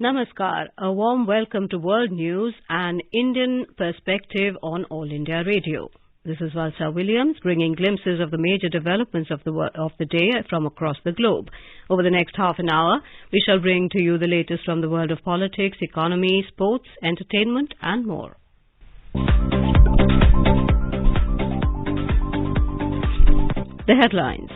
Namaskar. A warm welcome to World News, an Indian perspective on All India Radio. This is Valsa Williams bringing glimpses of the major developments of the day from across the globe. Over the next half an hour, we shall bring to you the latest from the world of politics, economy, sports, entertainment and more. The headlines.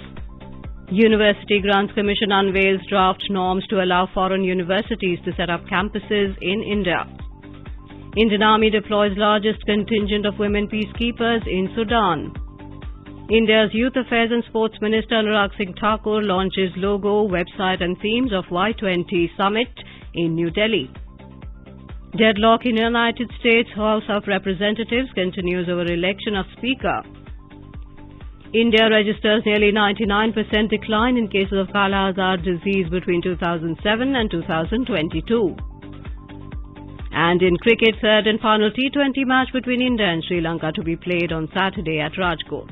University Grants Commission unveils draft norms to allow foreign universities to set up campuses in India. Indian Army deploys largest contingent of women peacekeepers in Sudan. India's Youth Affairs and Sports Minister Anurag Singh Thakur launches logo, website and themes of Y20 Summit in New Delhi. Deadlock in the United States House of Representatives continues over election of Speaker. India registers nearly 99% decline in cases of Kala Azar disease between 2007 and 2022. And in cricket, third and final T20 match between India and Sri Lanka to be played on Saturday at Rajkot.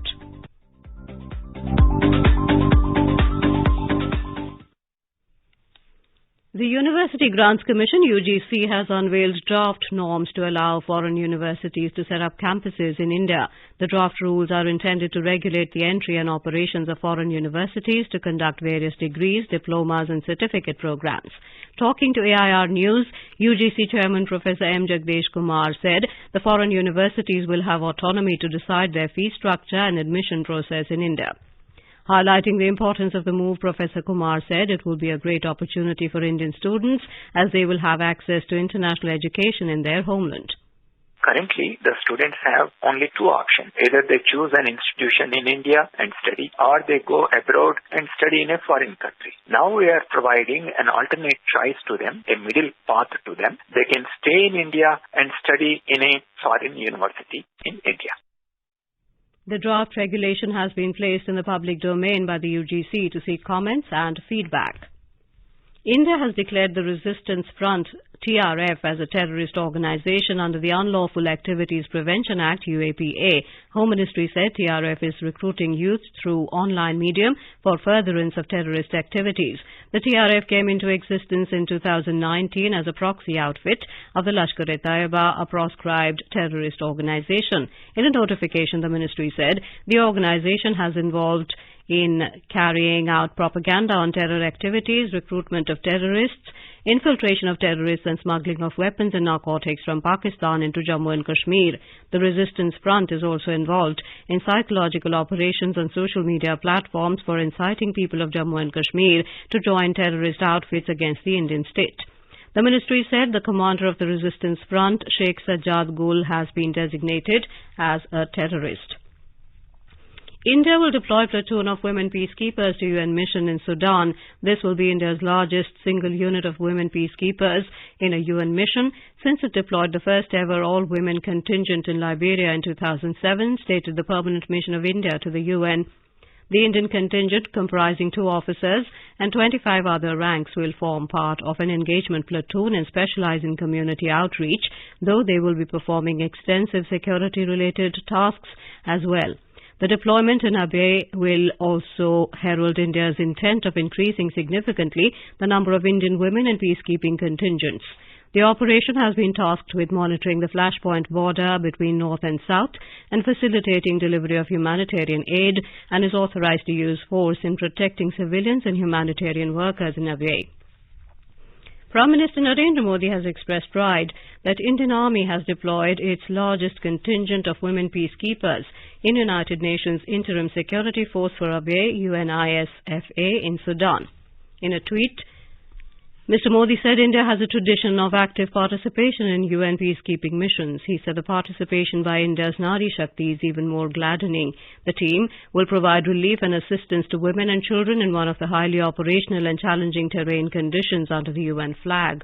The University Grants Commission (UGC) has unveiled draft norms to allow foreign universities to set up campuses in India. The draft rules are intended to regulate the entry and operations of foreign universities to conduct various degrees, diplomas and certificate programs. Talking to AIR News, UGC Chairman Professor M. Jagdish Kumar said the foreign universities will have autonomy to decide their fee structure and admission process in India. Highlighting the importance of the move, Professor Kumar said it will be a great opportunity for Indian students as they will have access to international education in their homeland. Currently, the students have only two options. Either they choose an institution in India and study, or they go abroad and study in a foreign country. Now we are providing an alternate choice to them, a middle path to them. They can stay in India and study in a foreign university in India. The draft regulation has been placed in the public domain by the UGC to seek comments and feedback. India has declared the Resistance Front TRF as a terrorist organization under the Unlawful Activities Prevention Act UAPA. Home Ministry said TRF is recruiting youth through online medium for furtherance of terrorist activities. The TRF came into existence in 2019 as a proxy outfit of the Lashkar-e-Taiba, a proscribed terrorist organization. In a notification, the ministry said the organization has involved in carrying out propaganda on terror activities, recruitment of terrorists, infiltration of terrorists and smuggling of weapons and narcotics from Pakistan into Jammu and Kashmir. The Resistance Front is also involved in psychological operations on social media platforms for inciting people of Jammu and Kashmir to join terrorist outfits against the Indian state. The ministry said the commander of the Resistance Front, Sheikh Sajjad Gul, has been designated as a terrorist. India will deploy a platoon of women peacekeepers to UN mission in Sudan. This will be India's largest single unit of women peacekeepers in a UN mission since it deployed the first ever all-women contingent in Liberia in 2007, stated the Permanent Mission of India to the UN. The Indian contingent, comprising 2 officers and 25 other ranks, will form part of an engagement platoon and specialize in community outreach, though they will be performing extensive security-related tasks as well. The deployment in Abyei will also herald India's intent of increasing significantly the number of Indian women in peacekeeping contingents. The operation has been tasked with monitoring the flashpoint border between North and South and facilitating delivery of humanitarian aid and is authorized to use force in protecting civilians and humanitarian workers in Abyei. Prime Minister Narendra Modi has expressed pride that Indian Army has deployed its largest contingent of women peacekeepers in United Nations Interim Security Force for Abyei, UNISFA, in Sudan. In a tweet, Mr. Modi said India has a tradition of active participation in UN peacekeeping missions. He said the participation by India's Nari Shakti is even more gladdening. The team will provide relief and assistance to women and children in one of the highly operational and challenging terrain conditions under the UN flag.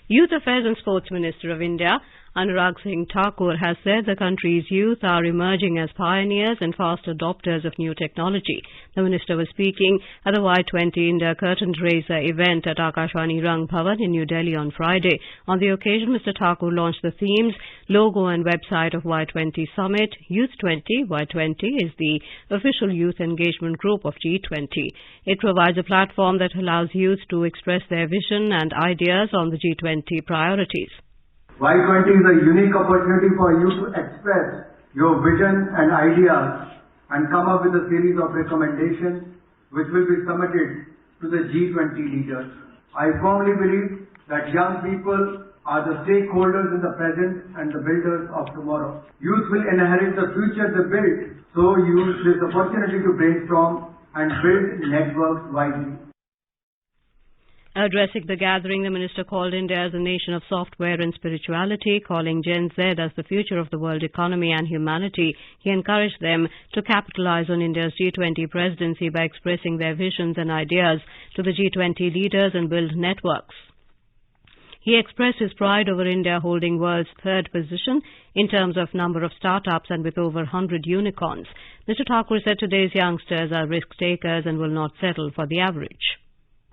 Youth Affairs and Sports Minister of India, Anurag Singh Thakur has said the country's youth are emerging as pioneers and fast adopters of new technology. The minister was speaking at the Y20 India Curtain Raiser event at Akashvani Rang Bhavan in New Delhi on Friday. On the occasion, Mr. Thakur launched the themes, logo and website of Y20 Summit. Youth 20, Y20 is the official youth engagement group of G20. It provides a platform that allows youth to express their vision and ideas on the G20 priorities. Y20 is a unique opportunity for you to express your vision and ideas and come up with a series of recommendations which will be submitted to the G20 leaders. I firmly believe that young people are the stakeholders in the present and the builders of tomorrow. Youth will inherit the future they build, so use this opportunity to brainstorm and build networks wisely. Addressing the gathering, the minister called India as a nation of software and spirituality, calling Gen Z as the future of the world economy and humanity. He encouraged them to capitalize on India's G20 presidency by expressing their visions and ideas to the G20 leaders and build networks. He expressed his pride over India holding world's third position in terms of number of startups and with over 100 unicorns. Mr. Thakur said today's youngsters are risk takers and will not settle for the average.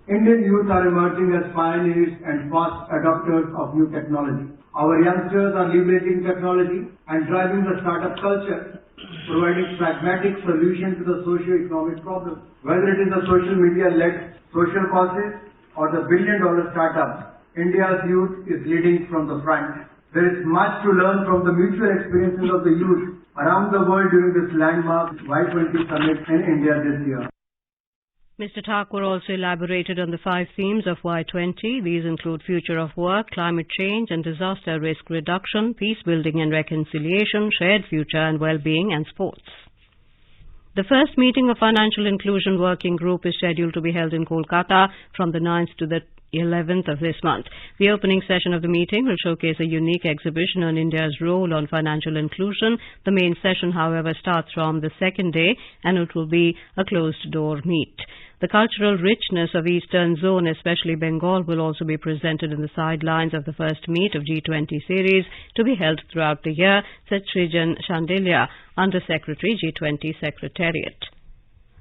Indian youth are emerging as pioneers and fast adopters of new technology. Our youngsters are liberating technology and driving the startup culture, providing pragmatic solutions to the socio-economic problems. Whether it is the social media-led social causes or the billion-dollar startups, India's youth is leading from the front. There is much to learn from the mutual experiences of the youth around the world during this landmark Y20 summit in India this year. Mr. Thakur also elaborated on the 5 themes of Y20. These include future of work, climate change and disaster risk reduction, peace building and reconciliation, shared future and well-being, and sports. The first meeting of Financial Inclusion Working Group is scheduled to be held in Kolkata from the 9th to the 11th of this month. The opening session of the meeting will showcase a unique exhibition on India's role on financial inclusion. The main session, however, starts from the second day and it will be a closed-door meet. The cultural richness of Eastern Zone, especially Bengal, will also be presented in the sidelines of the first meet of G20 series to be held throughout the year, said Srijan Shandelia, Under Secretary, G20 Secretariat.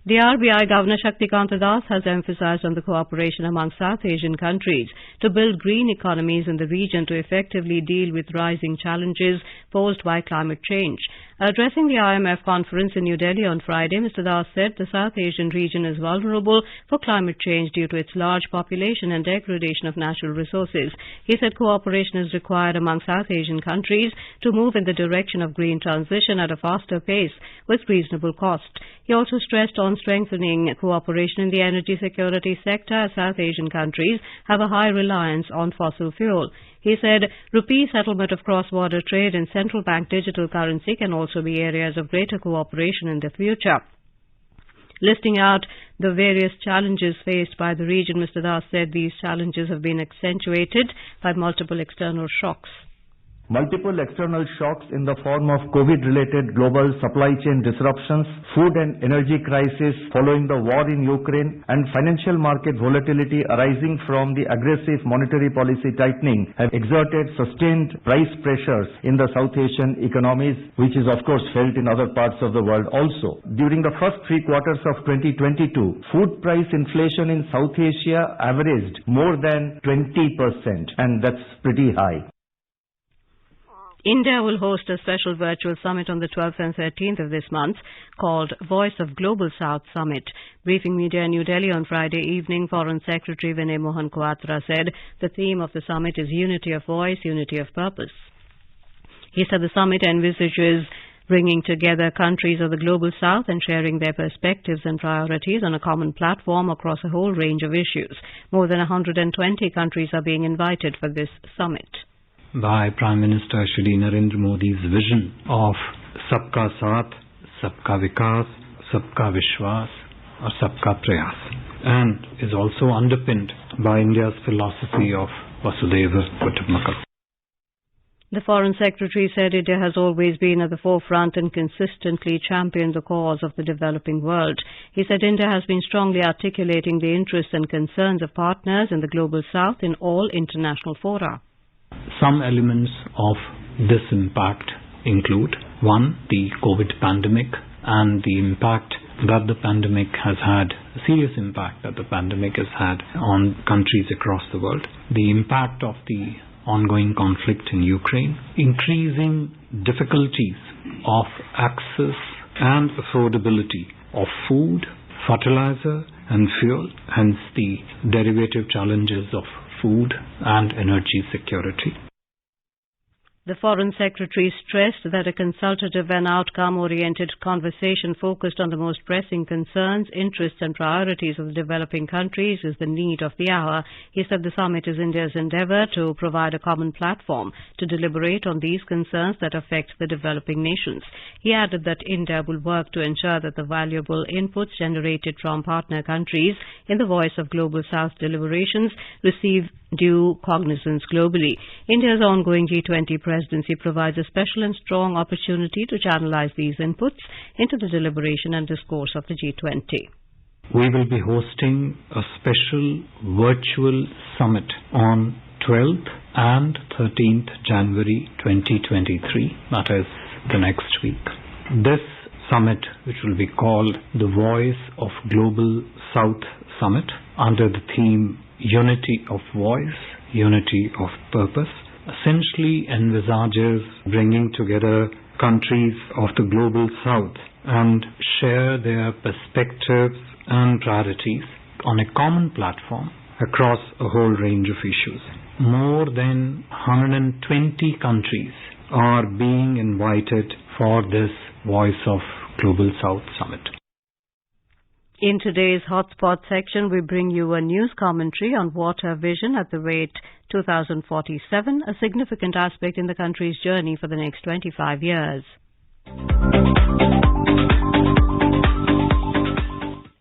The RBI Governor Shaktikant Das has emphasized on the cooperation among South Asian countries to build green economies in the region to effectively deal with rising challenges posed by climate change. Addressing the IMF conference in New Delhi on Friday, Mr. Das said the South Asian region is vulnerable for climate change due to its large population and degradation of natural resources. He said cooperation is required among South Asian countries to move in the direction of green transition at a faster pace with reasonable cost. He also stressed on strengthening cooperation in the energy security sector as South Asian countries have a high reliance on fossil fuel. He said rupee settlement of cross-border trade and central bank digital currency can also be areas of greater cooperation in the future. Listing out the various challenges faced by the region, Mr. Das said these challenges have been accentuated by multiple external shocks. Multiple external shocks in the form of COVID-related global supply chain disruptions, food and energy crisis following the war in Ukraine, and financial market volatility arising from the aggressive monetary policy tightening have exerted sustained price pressures in the South Asian economies, which is of course felt in other parts of the world also. During the first 3 quarters of 2022, food price inflation in South Asia averaged more than 20%, and that's pretty high. India will host a special virtual summit on the 12th and 13th of this month called Voice of Global South Summit. Briefing media in New Delhi on Friday evening, Foreign Secretary Vinay Mohan Kwatra said the theme of the summit is unity of voice, unity of purpose. He said the summit envisages bringing together countries of the Global South and sharing their perspectives and priorities on a common platform across a whole range of issues. More than 120 countries are being invited for this summit. By Prime Minister Shri Narendra Modi's vision of Sabka Saath, Sabka Vikas, Sabka Vishwas or Sabka Prayas, and is also underpinned by India's philosophy of Vasudhaiva Kutumbakam. The Foreign Secretary said India has always been at the forefront and consistently championed the cause of the developing world. He said India has been strongly articulating the interests and concerns of partners in the Global South in all international fora. Some elements of this impact include: one, the COVID pandemic and the impact that the pandemic has had, a serious impact that the pandemic has had on countries across the world; the impact of the ongoing conflict in Ukraine; increasing difficulties of access and affordability of food, fertilizer and fuel, hence the derivative challenges of food and energy security. The Foreign Secretary stressed that a consultative and outcome-oriented conversation focused on the most pressing concerns, interests and priorities of the developing countries is the need of the hour. He said the summit is India's endeavour to provide a common platform to deliberate on these concerns that affect the developing nations. He added that India will work to ensure that the valuable inputs generated from partner countries in the Voice of Global South deliberations receive due cognizance globally. India's ongoing G20 presidency provides a special and strong opportunity to channelize these inputs into the deliberation and discourse of the G20. We will be hosting a special virtual summit on 12th and 13th January 2023, that is the next week. This summit, which will be called the Voice of Global South Summit, under the theme Unity of Voice, Unity of Purpose, essentially envisages bringing together countries of the Global South and share their perspectives and priorities on a common platform across a whole range of issues. More than 120 countries are being invited for this Voice of Global South Summit. In today's Hotspot section, we bring you a news commentary on water vision at the rate 2047, a significant aspect in the country's journey for the next 25 years.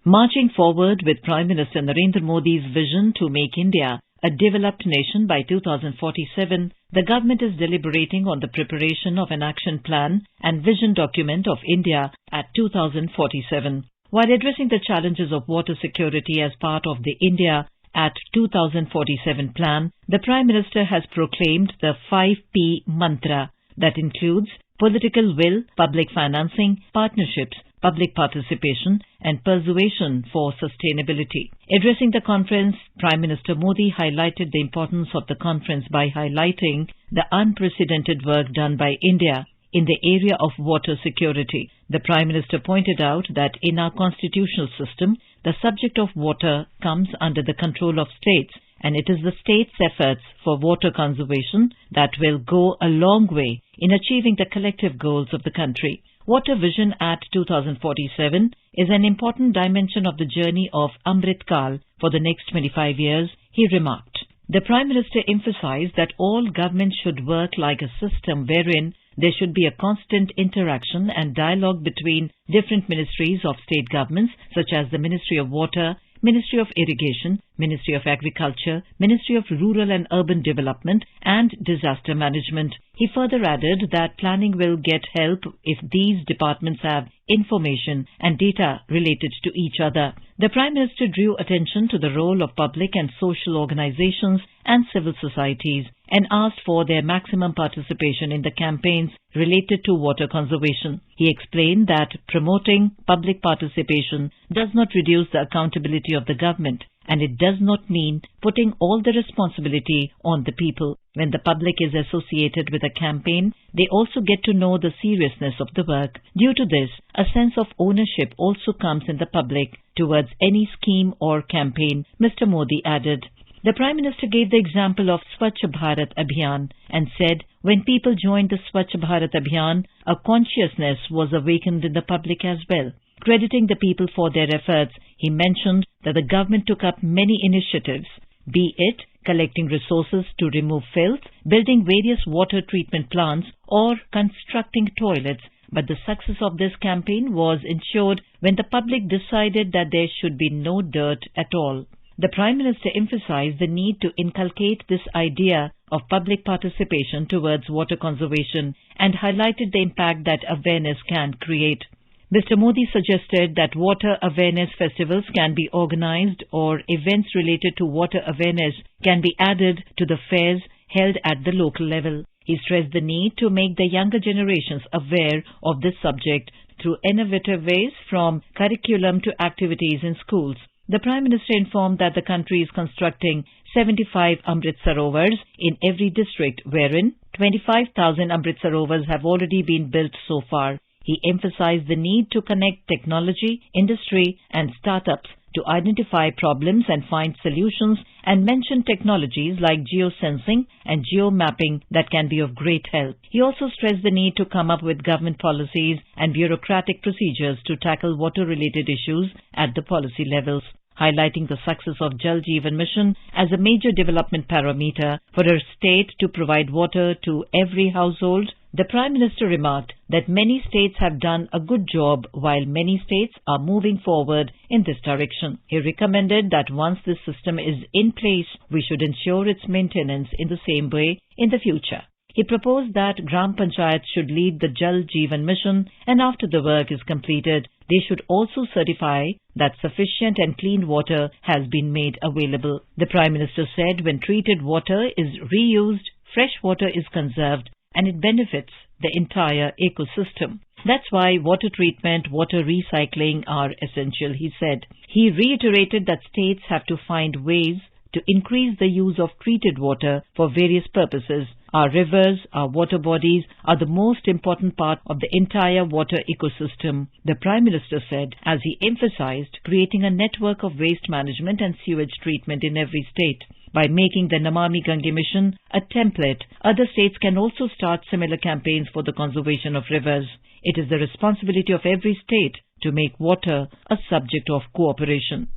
Marching forward with Prime Minister Narendra Modi's vision to make India a developed nation by 2047, the government is deliberating on the preparation of an action plan and vision document of India at 2047. While addressing the challenges of water security as part of the India at 2047 plan, the Prime Minister has proclaimed the 5P mantra that includes political will, public financing, partnerships, public participation and persuasion for sustainability. Addressing the conference, Prime Minister Modi highlighted the importance of the conference by highlighting the unprecedented work done by India in the area of water security. The Prime Minister pointed out that in our constitutional system, the subject of water comes under the control of states, and it is the states' efforts for water conservation that will go a long way in achieving the collective goals of the country. Water Vision at 2047 is an important dimension of the journey of Amrit Kal for the next 25 years, he remarked. The Prime Minister emphasized that all governments should work like a system wherein there should be a constant interaction and dialogue between different ministries of state governments such as the Ministry of Water, Ministry of Irrigation, Ministry of Agriculture, Ministry of Rural and Urban Development and Disaster Management. He further added that planning will get help if these departments have information and data related to each other. The Prime Minister drew attention to the role of public and social organizations and civil societies and asked for their maximum participation in the campaigns related to water conservation. He explained that promoting public participation does not reduce the accountability of the government, and it does not mean putting all the responsibility on the people. When the public is associated with a campaign, they also get to know the seriousness of the work. Due to this, a sense of ownership also comes in the public towards any scheme or campaign, Mr. Modi added. The Prime Minister gave the example of Swachh Bharat Abhiyan and said when people joined the Swachh Bharat Abhiyan, a consciousness was awakened in the public as well. Crediting the people for their efforts, he mentioned that the government took up many initiatives, be it collecting resources to remove filth, building various water treatment plants, or constructing toilets. But the success of this campaign was ensured when the public decided that there should be no dirt at all. The Prime Minister emphasized the need to inculcate this idea of public participation towards water conservation and highlighted the impact that awareness can create. Mr. Modi suggested that water awareness festivals can be organized or events related to water awareness can be added to the fairs held at the local level. He stressed the need to make the younger generations aware of this subject through innovative ways, from curriculum to activities in schools. The Prime Minister informed that the country is constructing 75 Amrit Sarovars in every district, wherein 25,000 Amrit Sarovars have already been built so far. He emphasized the need to connect technology, industry and startups to identify problems and find solutions, and mentioned technologies like geosensing and geomapping that can be of great help. He also stressed the need to come up with government policies and bureaucratic procedures to tackle water-related issues at the policy levels. Highlighting the success of Jal Jeevan Mission as a major development parameter for her state to provide water to every household, the Prime Minister remarked that many states have done a good job while many states are moving forward in this direction. He recommended that once this system is in place, we should ensure its maintenance in the same way in the future. He proposed that Gram Panchayats should lead the Jal Jeevan Mission, and after the work is completed, they should also certify that sufficient and clean water has been made available. The Prime Minister said when treated water is reused, fresh water is conserved and it benefits the entire ecosystem. That's why water treatment, water recycling are essential, he said. He reiterated that states have to find ways to increase the use of treated water for various purposes. Our rivers, our water bodies are the most important part of the entire water ecosystem, the Prime Minister said, as he emphasized creating a network of waste management and sewage treatment in every state. By making the Namami Gange mission a template, other states can also start similar campaigns for the conservation of rivers. It is the responsibility of every state to make water a subject of cooperation.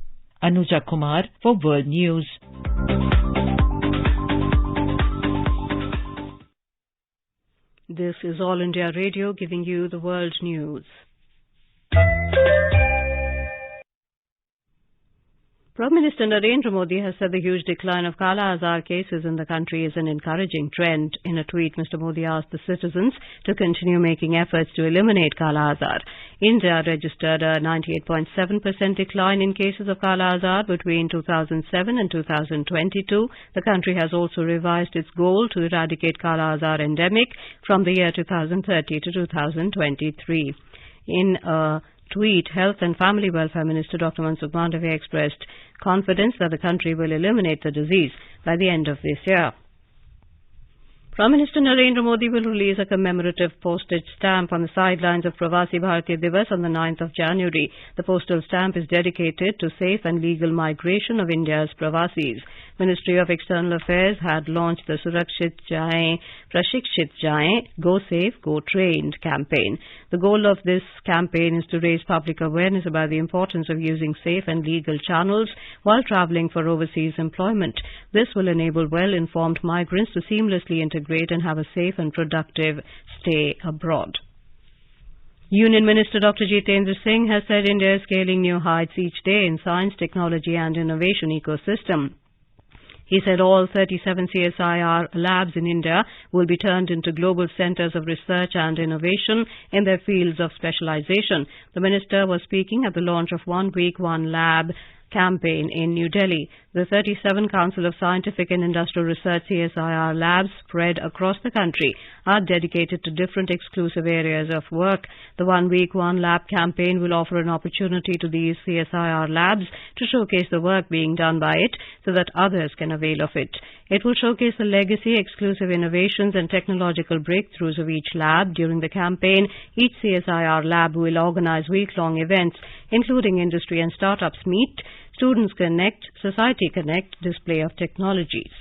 Anuja Kumar for World News. This is All India Radio giving you the world news. Prime Minister Narendra Modi has said the huge decline of Kala Azar cases in the country is an encouraging trend. In a tweet, Mr. Modi asked the citizens to continue making efforts to eliminate Kala Azar. India registered a 98.7% decline in cases of Kala Azar between 2007 and 2022. The country has also revised its goal to eradicate Kala Azar endemic from the year 2030 to 2023. In a tweet, Health and Family Welfare Minister Dr. Mansukh Mandavia expressed confidence that the country will eliminate the disease by the end of this year. Prime Minister Narendra Modi will release a commemorative postage stamp on the sidelines of Pravasi Bharatiya Divas on the 9th of January. The postal stamp is dedicated to safe and legal migration of India's Pravasis. Ministry of External Affairs had launched the Surakshit Jayein, Prashikshit Jayein, Go Safe, Go Trained campaign. The goal of this campaign is to raise public awareness about the importance of using safe and legal channels while travelling for overseas employment. This will enable well-informed migrants to seamlessly integrate and have a safe and productive stay abroad. Union Minister Dr. Jitendra Singh has said India is scaling new heights each day in science, technology and innovation ecosystem. He said all 37 CSIR labs in India will be turned into global centers of research and innovation in their fields of specialization. The minister was speaking at the launch of 1 Week, 1 Lab campaign in New Delhi. The 37 Council of Scientific and Industrial Research CSIR labs spread across the country are dedicated to different exclusive areas of work. The 1 Week, 1 Lab campaign will offer an opportunity to these CSIR labs to showcase the work being done by it so that others can avail of it. It will showcase the legacy, exclusive innovations and technological breakthroughs of each lab. During the campaign, each CSIR lab will organize week-long events, including industry and startups meet, Students Connect, Society Connect, display of technologies.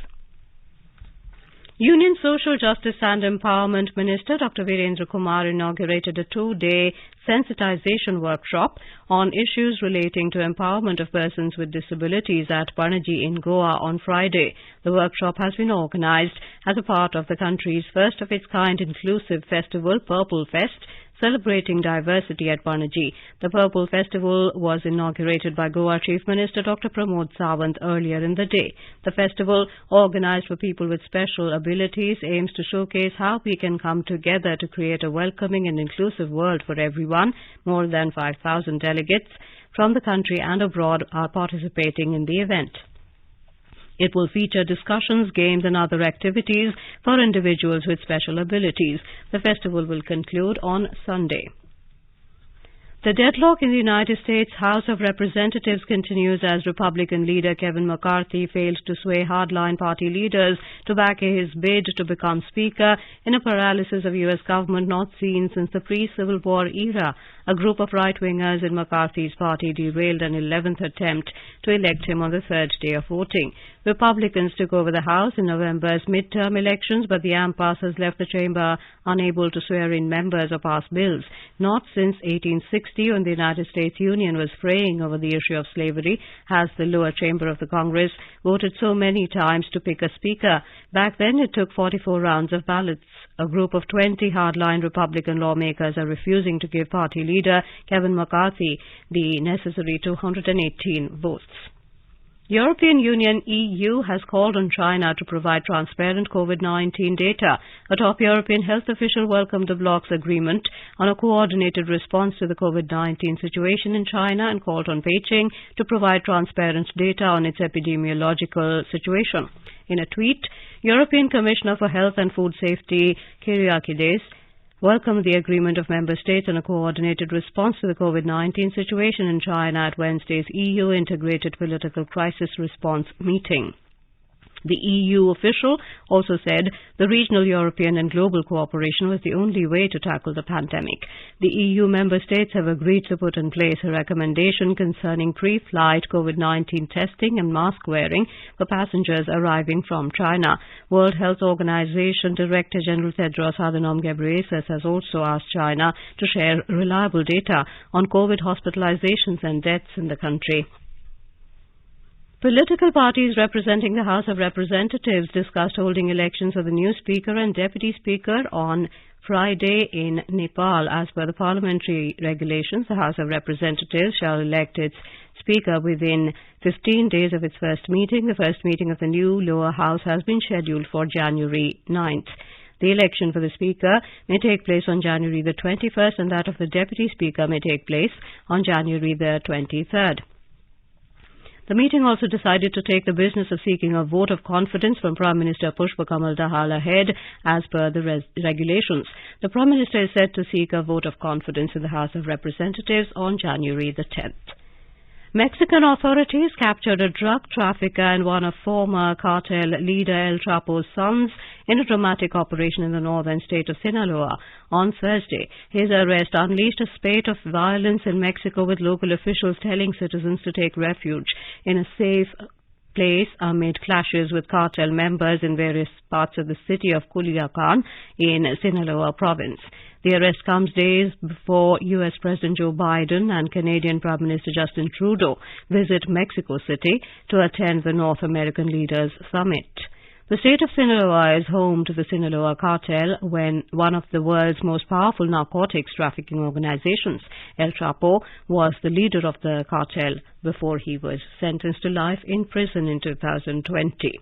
Union Social Justice and Empowerment Minister Dr. Virendra Kumar inaugurated a 2-day sensitization workshop on issues relating to empowerment of persons with disabilities at Panaji in Goa on Friday. The workshop has been organized as a part of the country's first-of-its-kind inclusive festival, Purple Fest, celebrating diversity at Panaji. The Purple Festival was inaugurated by Goa Chief Minister Dr. Pramod Sawant earlier in the day. The festival, organized for people with special abilities, aims to showcase how we can come together to create a welcoming and inclusive world for everyone. More than 5,000 delegates from the country and abroad are participating in the event. It will feature discussions, games and other activities for individuals with special abilities. The festival will conclude on Sunday. The deadlock in the United States House of Representatives continues as Republican leader Kevin McCarthy failed to sway hardline party leaders to back his bid to become Speaker in a paralysis of U.S. government not seen since the pre-Civil War era. A group of right-wingers in McCarthy's party derailed an 11th attempt to elect him on the third day of voting. Republicans took over the House in November's midterm elections, but the impasse has left the chamber unable to swear in members or pass bills. Not since 1860, when the United States Union was fraying over the issue of slavery, has the lower chamber of the Congress voted so many times to pick a speaker. Back then, it took 44 rounds of ballots. A group of 20 hardline Republican lawmakers are refusing to give party leader Kevin McCarthy the necessary 218 votes. European Union EU has called on China to provide transparent COVID-19 data. A top European health official welcomed the bloc's agreement on a coordinated response to the COVID-19 situation in China and called on Beijing to provide transparent data on its epidemiological situation. In a tweet, European Commissioner for Health and Food Safety Kyriakides welcomed the agreement of member states on a coordinated response to the COVID-19 situation in China at Wednesday's EU Integrated Political Crisis Response meeting. The EU official also said the regional, European and global cooperation was the only way to tackle the pandemic. The EU member states have agreed to put in place a recommendation concerning pre-flight COVID-19 testing and mask wearing for passengers arriving from China. World Health Organization Director General Tedros Adhanom Ghebreyesus has also asked China to share reliable data on COVID hospitalizations and deaths in the country. Political parties representing the House of Representatives discussed holding elections for the new Speaker and Deputy Speaker on Friday in Nepal. As per the parliamentary regulations, the House of Representatives shall elect its Speaker within 15 days of its first meeting. The first meeting of the new lower house has been scheduled for January 9th. The election for the Speaker may take place on January the 21st and that of the Deputy Speaker may take place on January the 23rd. The meeting also decided to take the business of seeking a vote of confidence from Prime Minister Pushpa Kamal Dahal ahead as per the regulations. The Prime Minister is set to seek a vote of confidence in the House of Representatives on January the 10th. Mexican authorities captured a drug trafficker and one of former cartel leader El Chapo's sons in a dramatic operation in the northern state of Sinaloa on Thursday. His arrest unleashed a spate of violence in Mexico, with local officials telling citizens to take refuge in a safe place amid clashes with cartel members in various parts of the city of Culiacan in Sinaloa province. The arrest comes days before U.S. President Joe Biden and Canadian Prime Minister Justin Trudeau visit Mexico City to attend the North American Leaders Summit. The state of Sinaloa is home to the Sinaloa cartel, when one of the world's most powerful narcotics trafficking organizations. El Chapo was the leader of the cartel before he was sentenced to life in prison in 2020.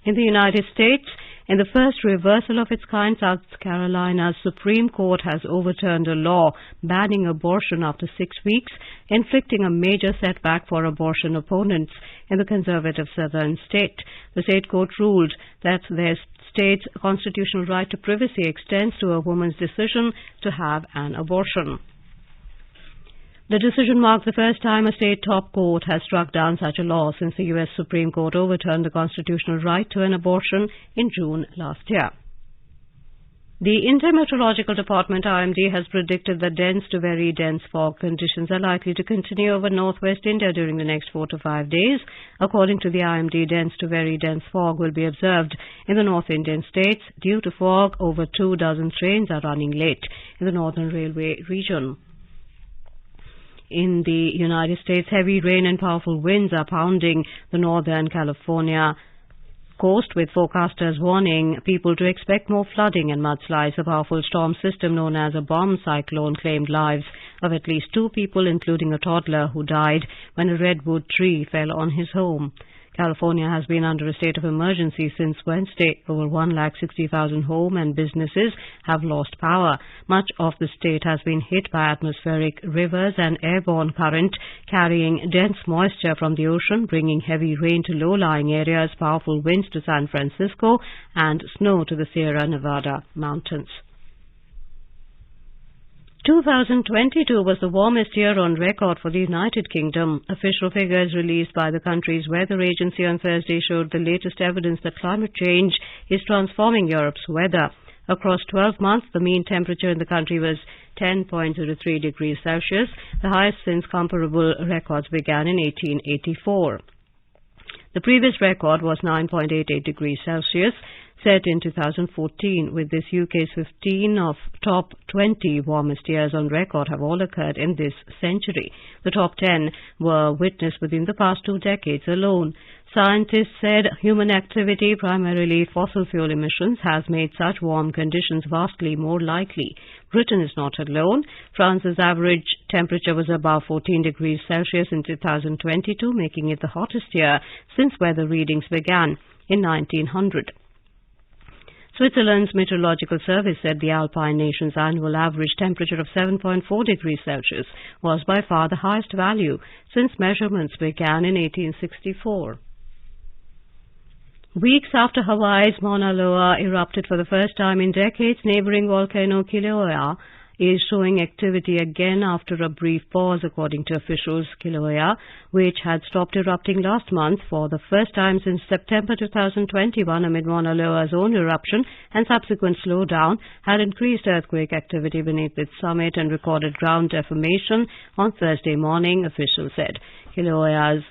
In the United States, in the first reversal of its kind, South Carolina's Supreme Court has overturned a law banning abortion after 6 weeks, inflicting a major setback for abortion opponents in the conservative southern state. The state court ruled that their state's constitutional right to privacy extends to a woman's decision to have an abortion. The decision marked the first time a state top court has struck down such a law since the U.S. Supreme Court overturned the constitutional right to an abortion in June last year. The Intermeteorological Department, IMD, has predicted that dense to very dense fog conditions are likely to continue over northwest India during the next 4 to 5 days. According to the IMD, dense to very dense fog will be observed in the North Indian states. Due to fog, over 24 trains are running late in the Northern Railway region. In the United States, heavy rain and powerful winds are pounding the northern California coast, with forecasters warning people to expect more flooding and mudslides. A powerful storm system known as a bomb cyclone claimed lives of at least 2 people, including a toddler who died when a redwood tree fell on his home. California has been under a state of emergency since Wednesday. Over 160,000 homes and businesses have lost power. Much of the state has been hit by atmospheric rivers and airborne current carrying dense moisture from the ocean, bringing heavy rain to low-lying areas, powerful winds to San Francisco, and snow to the Sierra Nevada mountains. 2022 was the warmest year on record for the United Kingdom. Official figures released by the country's weather agency on Thursday showed the latest evidence that climate change is transforming Europe's weather. Across 12 months, the mean temperature in the country was 10.03 degrees Celsius, the highest since comparable records began in 1884. The previous record was 9.88 degrees Celsius, set in 2014. With this, UK's 15 of top 20 warmest years on record have all occurred in this century. The top 10 were witnessed within the past 2 decades alone. Scientists said human activity, primarily fossil fuel emissions, has made such warm conditions vastly more likely. Britain is not alone. France's average temperature was above 14 degrees Celsius in 2022, making it the hottest year since weather readings began in 1900. Switzerland's Meteorological Service said the Alpine nation's annual average temperature of 7.4 degrees Celsius was by far the highest value since measurements began in 1864. Weeks after Hawaii's Mauna Loa erupted for the first time in decades, neighboring volcano Kilauea is showing activity again after a brief pause, according to officials. Kilauea, which had stopped erupting last month for the first time since September 2021 amid Mauna Loa's own eruption and subsequent slowdown, had increased earthquake activity beneath its summit and recorded ground deformation on Thursday morning, officials said. Kilauea's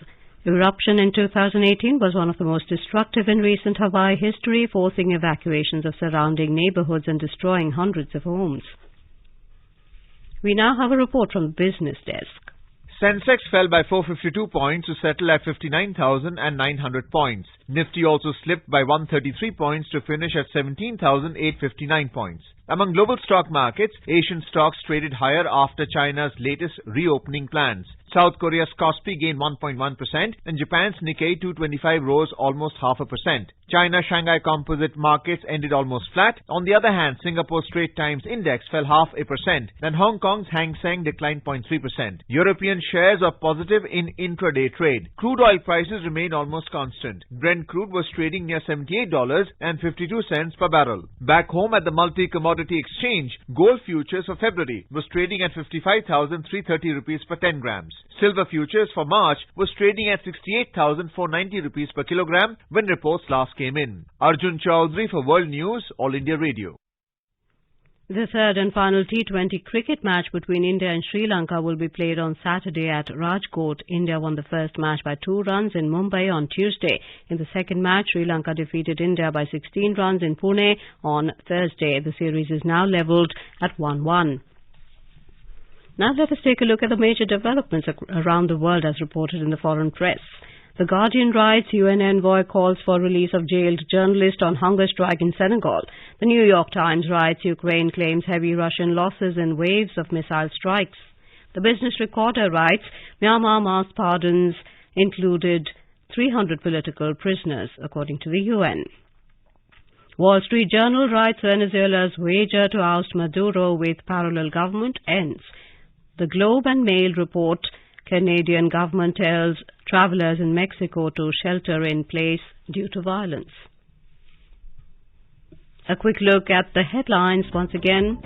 eruption in 2018 was one of the most destructive in recent Hawaii history, forcing evacuations of surrounding neighborhoods and destroying hundreds of homes. We now have a report from the business desk. Sensex fell by 452 points to settle at 59,900 points. Nifty also slipped by 133 points to finish at 17,859 points. Among global stock markets, Asian stocks traded higher after China's latest reopening plans. South Korea's Kospi gained 1.1% and Japan's Nikkei 225 rose almost 0.5%. China's Shanghai Composite markets ended almost flat. On the other hand, Singapore's Straits Times Index fell 0.5%, and Hong Kong's Hang Seng declined 0.3%. European shares are positive in intraday trade. Crude oil prices remained almost constant. Brent crude was trading near $78.52 per barrel. Back home at the Multi-Commodity Exchange, gold futures for February was trading at 55,330 rupees per 10 grams. Silver futures for March was trading at 68,490 rupees per kilogram when reports last came in. Arjun Chaudhary for World News, All India Radio. The third and final T20 cricket match between India and Sri Lanka will be played on Saturday at Rajkot. India won the first match by 2 runs in Mumbai on Tuesday. In the second match, Sri Lanka defeated India by 16 runs in Pune on Thursday. The series is now levelled at 1-1. Now let us take a look at the major developments around the world as reported in the foreign press. The Guardian writes, UN envoy calls for release of jailed journalist on hunger strike in Senegal. The New York Times writes, Ukraine claims heavy Russian losses in waves of missile strikes. The Business Recorder writes, Myanmar mass pardons included 300 political prisoners, according to the UN. Wall Street Journal writes, Venezuela's wager to oust Maduro with parallel government ends. The Globe and Mail report, Canadian government tells travellers in Mexico to shelter in place due to violence. A quick look at the headlines once again.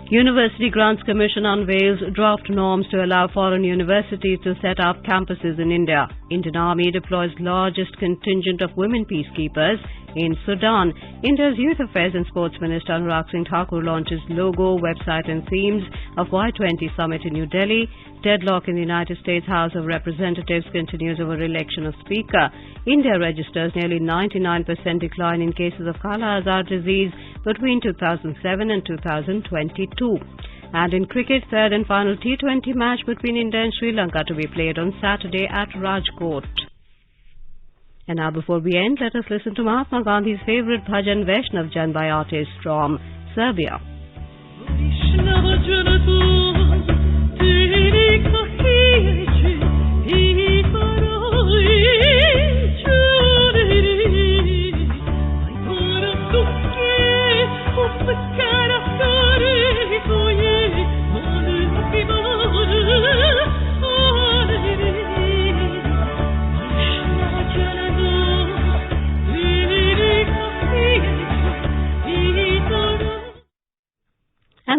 University Grants Commission unveils draft norms to allow foreign universities to set up campuses in India. Indian Army deploys largest contingent of women peacekeepers in Sudan. India's Youth Affairs and Sports Minister Anurag Singh Thakur launches logo, website and themes of Y20 summit in New Delhi. Deadlock in the United States House of Representatives continues over election of Speaker. India registers nearly 99% decline in cases of Kala-Azar disease between 2007 and 2022. And in cricket, third and final T20 match between India and Sri Lanka to be played on Saturday at Rajkot. And now before we end, let us listen to Mahatma Gandhi's favourite bhajan Vaishnav Jan by artists from Serbia. Terik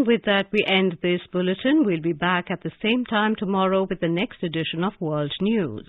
And with that, we end this bulletin. We'll be back at the same time tomorrow with the next edition of World News.